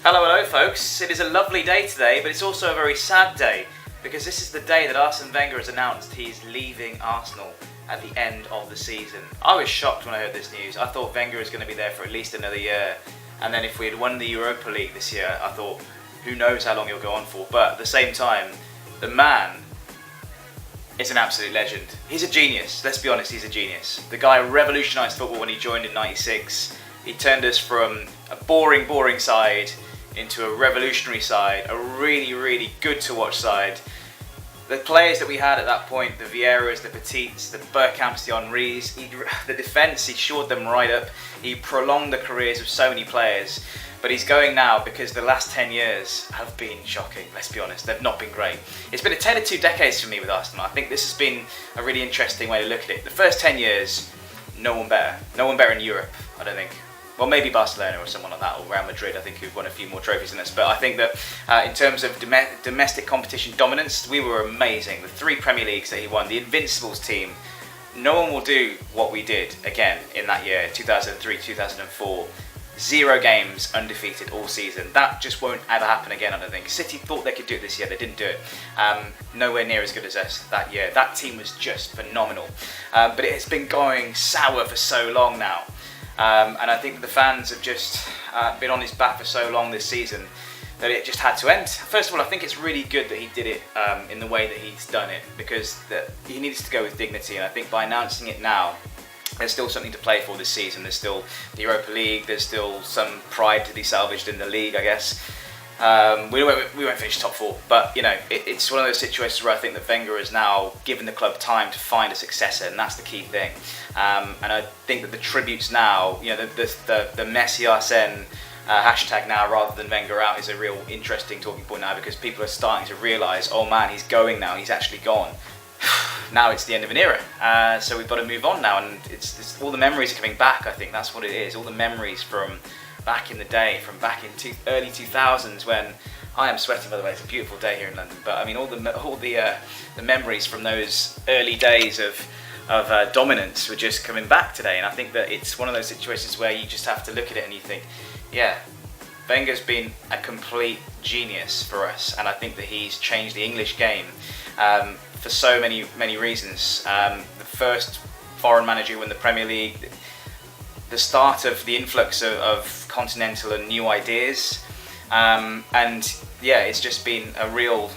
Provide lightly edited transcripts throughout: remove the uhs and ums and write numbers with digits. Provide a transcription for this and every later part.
Hello folks. It is a lovely day today, but it's also a very sad day because this is the day that Arsene Wenger has announced he's leaving Arsenal at the end of the season. I was shocked when I heard this news. I thought Wenger was going to be there for at least another year, and then if we had won the Europa League this year, I thought, who knows how long he'll go on for. But at the same time, the man is an absolute legend. He's a genius, let's be honest, he's a genius. The guy revolutionised football when he joined in '96. He turned us from a boring side into a revolutionary side, a really good to watch side. The players that we had at that point, the Vieiras, the Petits, the Bergkamps, the Henrys, the defence, he shored them right up. He prolonged the careers of so many players. But he's going now because the last 10 years have been shocking, let's be honest. They've not been great. It's been a tale of two decades for me with Arsenal. I think this has been a really interesting way to look at it. The first 10 years, no one better. No one better in Europe, I don't think. Well, maybe Barcelona or someone like that, or Real Madrid, I think, who've won a few more trophies than us. But I think that in terms of domestic competition dominance, we were amazing. The 3 Premier Leagues that he won, the Invincibles team, no one will do what we did again in that year, 2003, 2004. 0 games undefeated all season. That just won't ever happen again, I don't think. City thought they could do it this year, they didn't do it. Nowhere near as good as us that year. That team was just phenomenal. But it has been going sour for so long now. And I think the fans have just been on his back for so long this season that it just had to end. First of all, I think it's really good that he did it in the way that he's done it, because he needs to go with dignity, and I think by announcing it now, there's still something to play for this season. There's still the Europa League, there's still some pride to be salvaged in the league, I guess. We won't finish top 4, but you know, it's one of those situations where I think that Wenger has now given the club time to find a successor, and that's the key thing. And I think that the tributes now, you know, the Messi Arsene hashtag now rather than Wenger out is a real interesting talking point now, because people are starting to realise, oh man, he's going now, he's actually gone. Now it's the end of an era, so we've got to move on now, and it's all the memories are coming back. I think that's what it is, all the memories from back in the day, from back in early 2000s when, I am sweating by the way, it's a beautiful day here in London, but I mean all the memories from those early days of dominance were just coming back today, and I think that it's one of those situations where you just have to look at it and you think, yeah, Wenger's been a complete genius for us, and I think that he's changed the English game for so many reasons. The first foreign manager who won the Premier League, the start of the influx of continental and new ideas, and yeah, it's just been a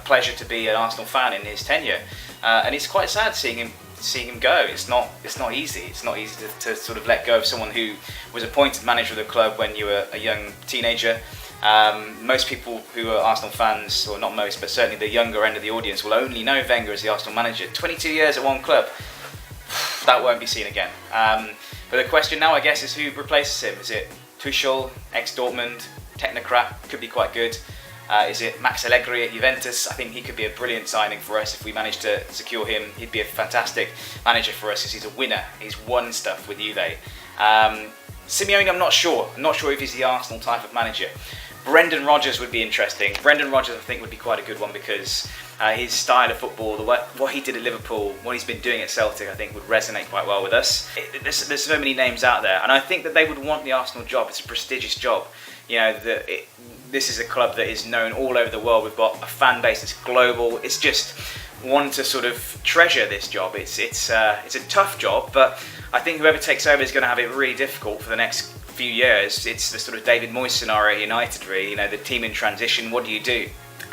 pleasure to be an Arsenal fan in his tenure, and it's quite sad seeing him go. It's not easy. It's not easy to sort of let go of someone who was appointed manager of the club when you were a young teenager. Most people who are Arsenal fans, or not most, but certainly the younger end of the audience, will only know Wenger as the Arsenal manager. 22 years at one club, that won't be seen again. But the question now, I guess, is who replaces him? Is it Tuchel, ex-Dortmund, technocrat, could be quite good? Is it Max Allegri at Juventus? I think he could be a brilliant signing for us if we manage to secure him. He'd be a fantastic manager for us because he's a winner. He's won stuff with Juve. Simeone, I'm not sure. I'm not sure if he's the Arsenal type of manager. Brendan Rodgers would be interesting. Brendan Rodgers, I think, would be quite a good one because his style of football, what he did at Liverpool, what he's been doing at Celtic, I think would resonate quite well with us. There's so many names out there, and I think that they would want the Arsenal job. It's a prestigious job. You know, this is a club that is known all over the world. We've got a fan base that's global. It's just one to sort of treasure this job. It's a tough job, but I think whoever takes over is going to have it really difficult for the next few years. It's the sort of David Moyes scenario at United, really. You know, the team in transition. What do you do?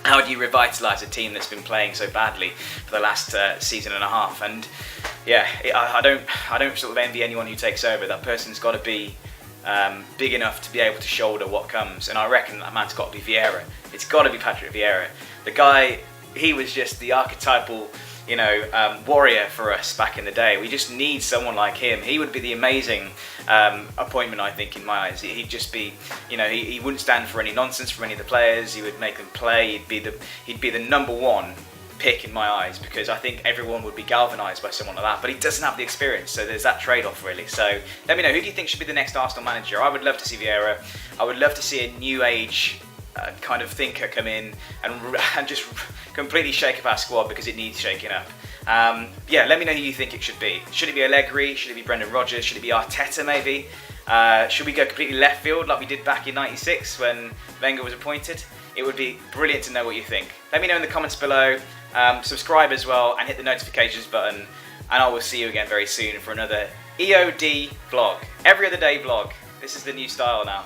How do you revitalise a team that's been playing so badly for the last season and a half? And yeah, I don't sort of envy anyone who takes over. That person's got to be big enough to be able to shoulder what comes, and I reckon that man's got to be Vieira. It's got to be Patrick Vieira. The guy, he was just the archetypal, you know, warrior for us back in the day. We just need someone like him. He would be the amazing appointment, I think, in my eyes. He'd just be, you know, he wouldn't stand for any nonsense from any of the players. He would make them play. He'd be the number one pick in my eyes, because I think everyone would be galvanised by someone like that, but he doesn't have the experience, so there's that trade-off really. So let me know, who do you think should be the next Arsenal manager? I would love to see Vieira. I would love to see a new age kind of thinker come in and just completely shake up our squad, because it needs shaking up. Yeah, let me know who you think it should be. Should it be Allegri? Should it be Brendan Rodgers? Should it be Arteta maybe? Should we go completely left field like we did back in '96 when Wenger was appointed? It would be brilliant to know what you think. Let me know in the comments below. Subscribe as well and hit the notifications button. And I will see you again very soon for another EOD vlog. Every other day vlog. This is the new style now.